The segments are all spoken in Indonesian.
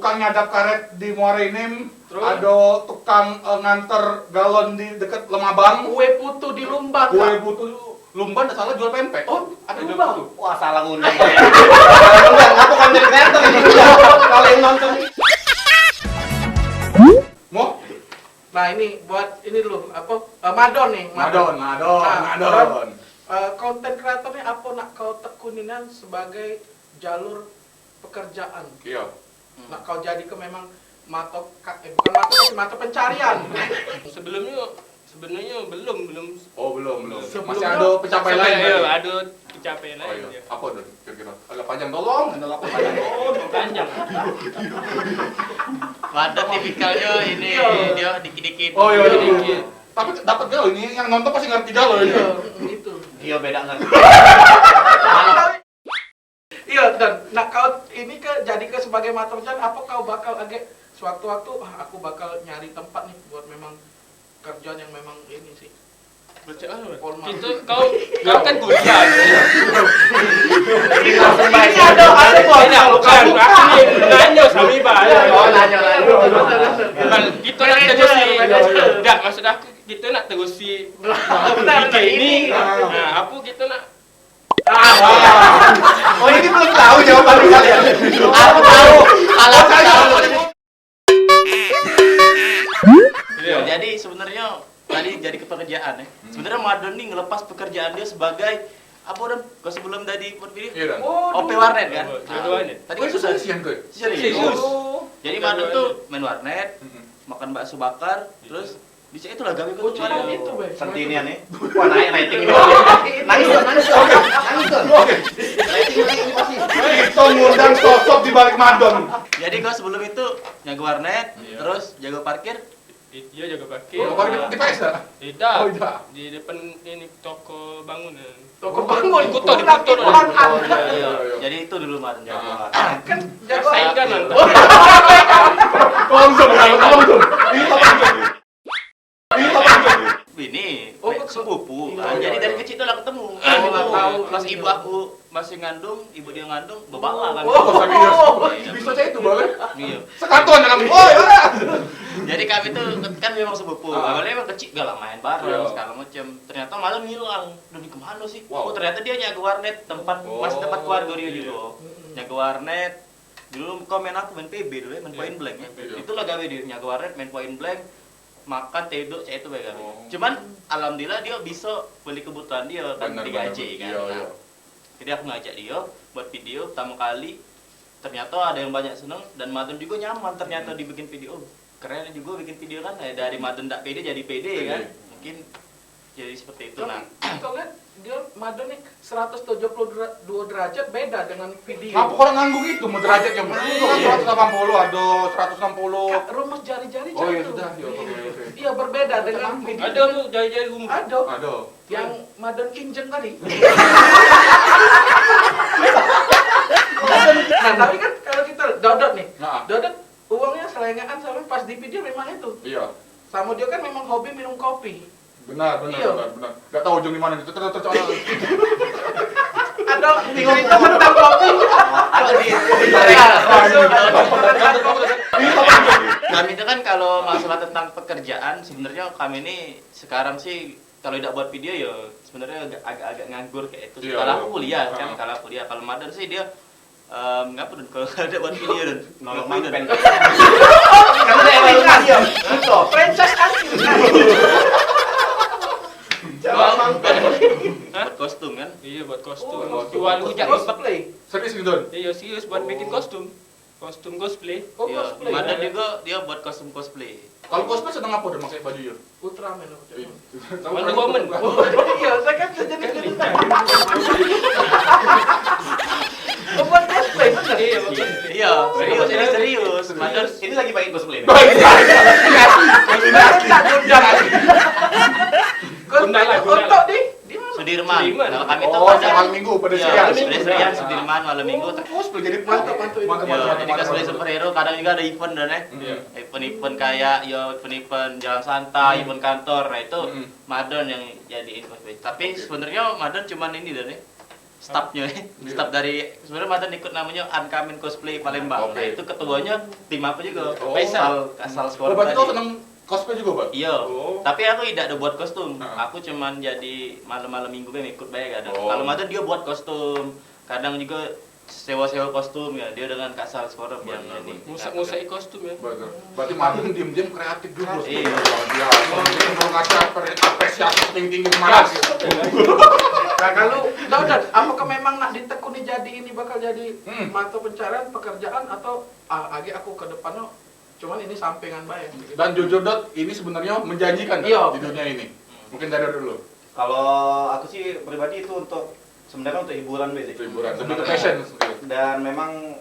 tukang nyadap karet di Muara Enim, Terus? ada tukang nganter galon di dekat Lemabang, Kue putu di Lumban. kue Kak. butuh Lumban, tak salah jual pempek. Oh, ada jual Lumban. putu. Wah, salah ngundang. Enggak, aku kan jadi kreator ini udah. Kalau yang nonton Mau? Nah ini buat ini dulu apa Madon nih. Madon. Madon. Konten kreatornya apa nak kau tekuninan sebagai jalur pekerjaan? Iya. Nak kau jadi ke memang bukan mata pencarian. Sebenarnya belum Oh belum. Sebelumnya- Masih ada pencapaian lain. Iya, lagi? ada pencapaian Oh lain. iya. Apa tuh kira-kira? Agak panjang tolong. Ada apa panjang? Panjang. ada tipikalnya ini dia dikit-dikit. Oh iya. Dikit. Tapi dapat galau ini yang nonton pasti ngerti galau ini. Itu. Iya beda kan. Iya dan nak kau ini ke jadi ke sebagai mata pencarian apa kau bakal agak suatu waktu aku bakal nyari tempat nih buat memang kerjaan yang memang ini sih. Formal. Kau kan kuliah. Ini ada Bukan, aku nanya sama Iba. Oh, nanya. Bukan, kita nak terusi. Tak, maksud aku kita nak terusi Benar, ini. Ah. Nah, apa kita nak Oh, ini belum tahu jawaban kalian. Aku tahu. Kalau aku tahu. Iya. Jadi sebenarnya tadi jadi kepekerjaan ya. Sebenarnya Madon nih ngelepas pekerjaan dia sebagai apa dan kau sebelum tadi berpilih Iya dan. Oh, OP warnet kan? OP warnet. Tadi Oh kan itu sudah sesian tuh. serius. Oh. Jadi Madon tuh main warnet, Mm-mm. makan bakso bakar, terus bisa itulah gawe Oh, kau cuma itu, Be. Sentinian nih. Wah, naik rating ini. Nangis dong. Oke. Rating ini pasti. Kita ngundang sosok di balik Madon. Jadi kau sebelum itu jago warnet, Iya. terus jago parkir. Dia jaga parkir. Oh, kemarin di PS dah? Tidak. Oh, tidak. Di depan ini toko bangunan. Toko bangun, Kuto, di bukan Kuto. ikutan Oh, Anda. iya. Jadi itu dulu Madon jago Ah. warnet. Kan jago Saingan nanti. Tolong zoom. Ini tolong. Ini Oh, sepupu. iya, Kan? iya, Jadi iya. dari kecil tuh lah ketemu. Oh, nggak tahu. Pas ibu aku masih ngandung, ibu dia ngandung, bebala kan. Oh, serius. Iya. Bisa saya itu boleh. Iya. Sekantuan dengan oh ya. Jadi kami tuh kan memang sepupu. Ah. Awalnya emang kecil gak lah main bareng Iya. segala macam. Ternyata malam ngilang. Udah di kemana sih? Wow. Oh ternyata dia nyaga warnet tempat masih tempat keluarga dia iya. juga. Nyaga warnet. Dulu komen aku main PB dulu ya, main point blank ya. Iya. Itulah gawe dia nyaga warnet, main point blank, makan tedok cek itu baik Oh. Cuman alhamdulillah dia bisa beli kebutuhan dia kan Benar, digaji kan. Iya, Nah, iya. jadi aku ngajak dia buat video pertama kali. Ternyata ada yang banyak seneng dan Madon juga nyaman ternyata dibikin video. Keren juga bikin video kan dari Madon tak pede jadi pede kan. Mungkin jadi seperti itu nah. Kita lihat dia Madon nih 172 derajat beda dengan video. Ngapa orang nganggung itu mau derajatnya? Itu kan 180, ada 160. Kak, rumus jari-jari Oh iya jatuh. sudah. Iya, oke. Iya berbeda dengan video. Ada lu jari-jari rumah. Ada. Ada. Yang Madon Kinjeng tadi. Nah, tapi kan kalau kita Dodot nih. Nah, Dodot uangnya selengean sampai pas di video memang itu. iya. Sama dia kan memang hobi minum kopi. Benar. Iya. Gak tahu ujung di mana itu. Terus. Ada cerita tentang kopi. Ada di kami itu kan kalau masalah tentang pekerjaan sebenarnya kami ini sekarang sih kalau tidak buat video ya sebenarnya agak-agak nganggur kayak itu. Iya, Kalau iya. aku kuliah kan, Ah. kalau aku kuliah kalau Madon sih dia ngapa dan kalau ada buat video dan nolong main dan Karena dia evaluasi ya. Franchise asli. buat kostum kan. Iya buat kostum. Oh, Jual rujak cosplay. Serius gitu. Iya serius buat bikin kostum. Kostum cosplay. Oh, Iya, cosplay. Madon juga dia buat kostum cosplay. Kalau cosplay sedang apa udah pakai baju ya? Ultraman. Wonder Woman. Oh, iya, saya kan sejenis gitu. Oh, buat cosplay bener. Iya, Iya, serius ini serius. Madon ini lagi pakai cosplay. Gundala. Untuk di mana? Sudirman. Sudirman. Kalau kami tuh Oh, pada malam minggu pada Iya, siang. pedestrian Sudirman malam minggu. Cosplay jadi Mantap, mantap. Ya, jadi cosplay superhero kadang juga ada event dan Iya. event-event kayak event-event jalan santai, event kantor. Nah itu Hmm. Madon yang jadiin cosplay. Tapi sebenarnya Madon cuman ini dan staffnya, staff dari sebenarnya Madan ikut namanya Uncommon Cosplay Palembang. Oke. Nah, itu ketuanya tim apa juga? Oh. Asal sekolah. Oh, berarti kau tadi. seneng cosplay juga, Pak? Iya, Oh. tapi aku tidak ada buat kostum. Heeh. Aku cuman jadi malam-malam minggu kan ikut bayar kadang. Oh. Kalau Madan dia buat kostum, kadang juga sewa-sewa kostum ya. Dia dengan Kasal Sekolah yang Benar, ini. Musik kostum ya. Betul. Berarti Madun diam-diam kreatif juga. Iya. Dia mau ngasih apresiasi tinggi Mas. Nah kalau dan apakah memang nak ditekuni jadi ini bakal jadi mata pencarian pekerjaan atau agi aku ke depannya cuman ini sampingan baik. Dan jujur Dot, ini sebenarnya menjanjikan Dot, Iya. di dunia ini. Mungkin dari dulu. Kalau aku sih pribadi itu sebenarnya untuk hiburan basic. Hiburan, lebih ke passion. Dan memang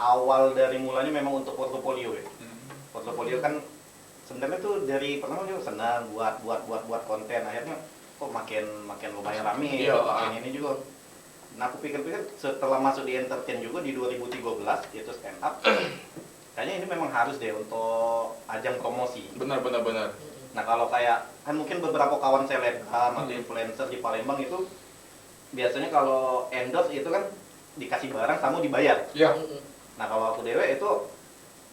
awal dari mulanya memang untuk portofolio ya. Portofolio kan sebenarnya tuh dari pertama juga senang buat konten, akhirnya kok makin lumayan rame Iya. makin ini juga. Nah aku pikir-pikir setelah masuk di entertain juga di 2013 yaitu stand up, kayaknya ini memang harus deh untuk ajang promosi. Benar. Nah kalau kayak kan mungkin beberapa kawan selebgram atau influencer di Palembang itu biasanya kalau endorse itu kan dikasih barang kamu dibayar. Iya. Nah kalau aku dewe itu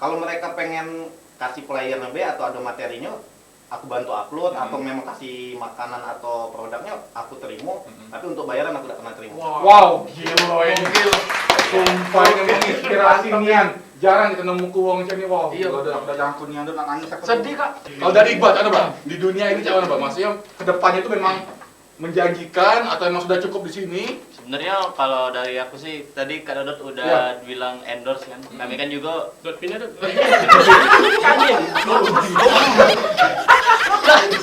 kalau mereka pengen kasih playernya B atau ada materinya, aku bantu upload atau memang kasih makanan atau produknya aku terima, tapi untuk bayaran aku tidak pernah terima. Wow, gila ini. Sumpah ini menginspirasi nian. Jarang kita nemu uang macam ni. Wow. Iya. Udah jangkut nian udah nangis aku. Sedih kak. Kalau dari Iqbal, ada Bang? Di dunia ini macam mana Bang? Maksudnya kedepannya itu memang menjanjikan atau emang sudah cukup di sini? Sebenarnya kalau dari aku sih tadi Kak Dodot udah bilang endorse kan. Kami kan juga Dot pindah dot.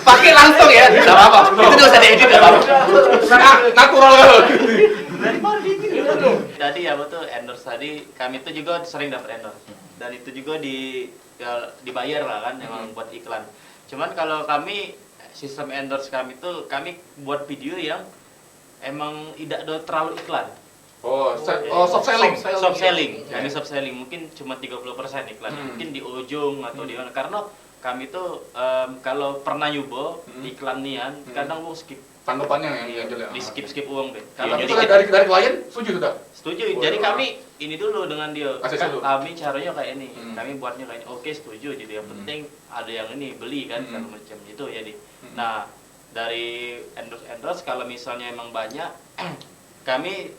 pakai langsung ya. Enggak apa-apa. Itu enggak usah diedit enggak apa-apa. Natural kan? Tadi ya betul endorse tadi kami tuh juga sering dapat endorse. Dan itu juga dibayar lah kan emang buat iklan. Cuman kalau kami sistem endorse kami tuh kami buat video yang emang tidak ada terlalu iklan. Soft selling. Soft selling. Ya. Kami soft selling mungkin cuma 30% iklan. Mungkin di ujung atau di mana karena kami tuh kalau pernah nyoba iklan nian kadang mau skip Tanggapannya yang jelek. di skip uang deh. Tapi Jadi itu dari klien setuju sudah? setuju. Oh, Jadi iya. kami ini dulu dengan dia. Kasih dulu. Kami caranya kayak ini. Kami buatnya kayak ini. Oke, setuju. Jadi yang penting ada yang ini beli kan kalau macam itu jadi. Nah, dari endorse kalau misalnya emang banyak kami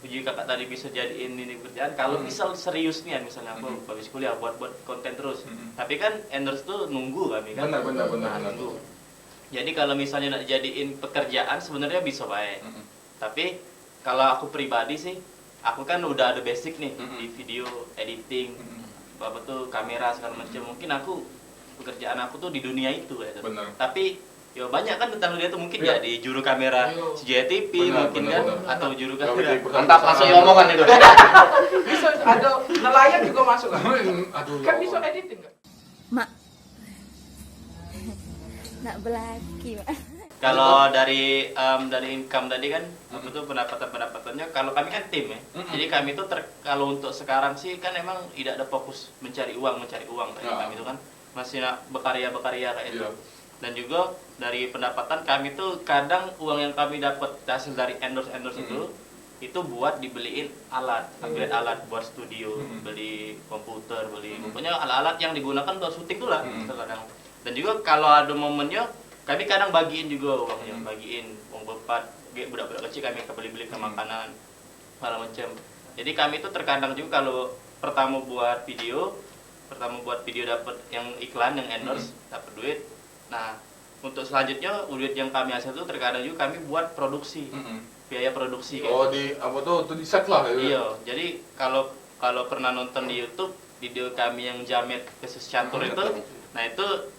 puji kakak tadi bisa jadiin ini kerjaan kalau misal serius nih misalnya aku habis kuliah buat konten terus. Tapi kan endorse tuh nunggu kami kan. Benar. Nah, nunggu. Jadi kalau misalnya nak jadiin pekerjaan sebenarnya bisa baik. Tapi kalau aku pribadi sih, aku kan udah ada basic nih di video editing, apa tuh kamera segala macam. Mungkin aku pekerjaan aku tuh di dunia itu ya. Benar. Tapi ya banyak kan tentang dunia itu mungkin Iya. jadi juru kamera Iya. CJTV mungkin kan atau juru kamera. Mantap langsung omongan itu. Bisa ada nelayan juga masuk kan? Aduh. Kan bisa editing kan? Mak. Nak belaki, Mak. Kalau dari income tadi kan apa tuh pendapatannya kalau kami kan tim ya. Jadi kami tuh kalau untuk sekarang sih kan emang tidak ada fokus mencari uang kayak kami itu kan masih nak berkarya kayak itu. Dan juga dari pendapatan kami tuh kadang uang yang kami dapat hasil dari endorse itu buat dibeliin upgrade alat buat studio, beli komputer, pokoknya alat-alat yang digunakan buat syuting tuh lah kadang. Dan juga kalau ada momennya kami kadang bagiin juga uangnya, bagiin uang bepat, budak-budak kecil kami beli-beli ke makanan, segala macam. Jadi kami itu terkadang juga kalau pertama buat video dapat yang iklan, yang endorse, dapat duit. Nah, untuk selanjutnya duit yang kami hasil itu terkadang juga kami buat produksi, biaya produksi. Oh di apa tuh di set lah. Iya, jadi kalau pernah nonton di YouTube video kami yang jamet khusus catur itu, nah itu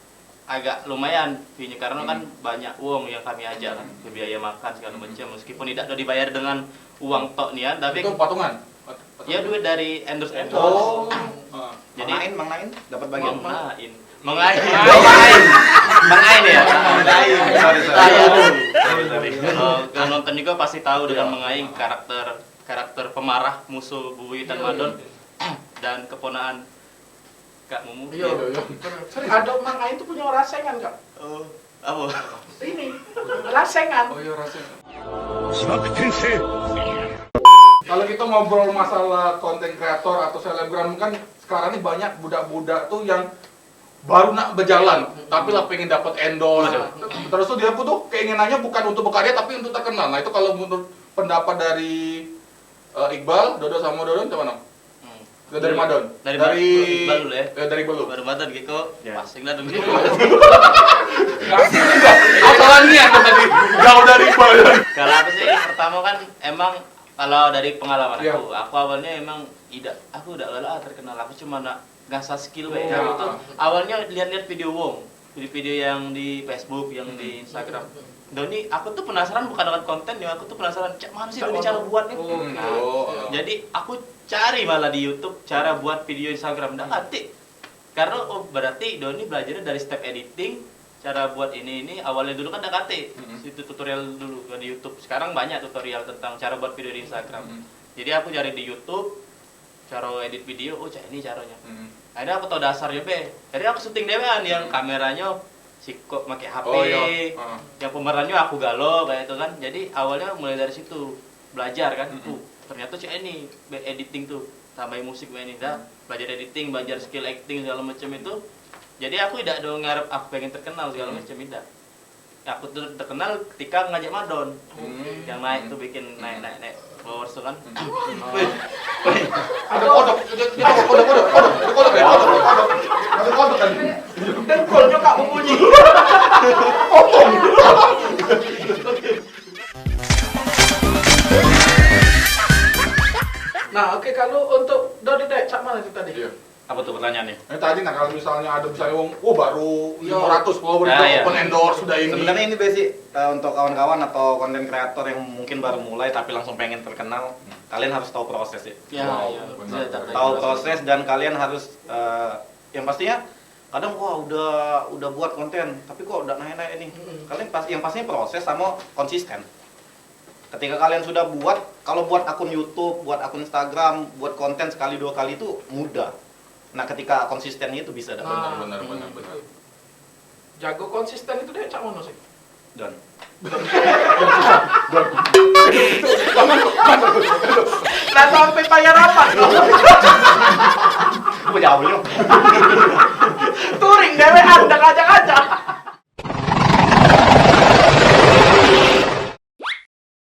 agak lumayan view-nya karena kan banyak uang yang kami ajak kan, biaya makan segala macam meskipun tidak ada dibayar dengan uang tok nih ya, tapi itu patungan. ya duit dari endorse. Oh. Jadi Mang Nain dapat bagian. Mengain ya. Kalau nonton juga pasti tahu dengan mengain karakter pemarah musuh bebuyutan Madon dan keponaan Kak Mumu. Iya. Ada Mang Ain tuh punya rasengan kak. Apa? Ini rasengan. Oh iya rasanya. Kalau kita ngobrol masalah konten kreator atau selebgram kan sekarang ini banyak budak-budak tuh yang baru nak berjalan, tapi lah pengen dapat endorse. Terus tuh dia tuh keinginannya bukan untuk berkarya tapi untuk terkenal. Nah itu kalau menurut pendapat dari Iqbal, Dodo sama Dodon gimana? Dari Madon. Dari Iqbal dulu ya. Dari Iqbal dulu. Baru Madon gitu. Pasing lah dong. Masalahnya tadi jauh dari Iqbal. Kalau aku sih pertama kan emang kalau dari pengalaman Iya. aku awalnya emang aku udah lelah terkenal, aku cuma nak ngasah skill baik. Oh. Aku tuh awalnya lihat-lihat video Wong, video yang di Facebook, yang di Instagram. Doni, aku tuh penasaran bukan dengan konten ya, aku tuh penasaran cak mana sih Doni cara buat nih. Jadi aku cari malah di YouTube cara buat video Instagram, nggak ngerti. Karena berarti Doni belajarnya dari step editing, cara buat ini awalnya dulu kan udah kate itu tutorial dulu di YouTube. Sekarang banyak tutorial tentang cara buat video di Instagram. Jadi aku cari di YouTube cara edit video, cak ini caranya. Akhirnya aku tahu dasarnya be. Jadi aku syuting dewean yang kameranya si kok pakai HP, yang pemerannya aku galau kayak itu kan. Jadi awalnya mulai dari situ belajar kan. Ternyata cak ini editing tuh, tambahin musik ini dah. Belajar editing, belajar skill acting segala macam itu. Jadi aku tidak dong ngarep aku pengen terkenal segala macam tidak. Aku tuh terkenal ketika ngajak Madon. Yang naik tuh bikin naik followers tuh kan. Ada kodok, ada kodok kan. Dengkulnya kak membunyi. Nah, oke, kalau untuk Dodi deh, cak mana itu tadi? Iya. Apa tuh pertanyaannya? Tadi nah kalau misalnya ada misalnya baru 500 follower Nah, itu iya. open endorse sudah ini. Sebenarnya ini basic untuk kawan-kawan atau konten kreator yang mungkin baru mulai tapi langsung pengen terkenal, kalian harus tahu proses ya. Ya, benar. Tahu proses dan kalian harus yang pastinya kadang udah buat konten tapi kok udah naik ini. Kalian yang pastinya proses sama konsisten. Ketika kalian sudah buat, kalau buat akun YouTube, buat akun Instagram, buat konten sekali dua kali itu mudah. Nah, ketika konsistennya itu bisa dapat. Benar. Jago konsisten itu deh, cak mana sih? Dan Nah, sampai bayar apa? apa jawabnya? Touring dewean, dan ngajak-ngajak.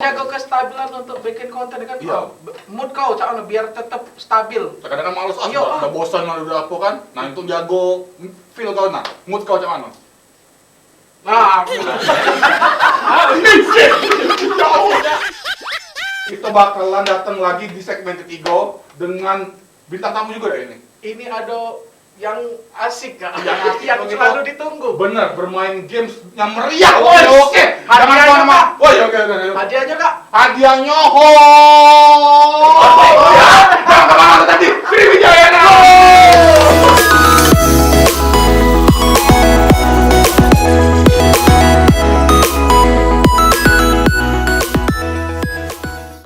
Jago kestabilan untuk bikin konten kan? Iya. Mood kau cak mana biar tetap stabil. Kadang-kadang males Iya, udah bosan udah apa kan. Nah, itu jago feel kau nah. Mood kau macam mana? Nah, Kita bakalan datang lagi di segmen ketiga dengan bintang tamu juga deh ini. ini ada yang asik kak, Yang asik, yang begitu. selalu ditunggu. Bener, bermain games yang meriah. Woi, Oke. hadiahnya, Jangan kemana-mana. Kak. Woi, oke. Hadiahnya kak, Hadiahnya ho. Jangan kemana tadi. Sri Wijaya.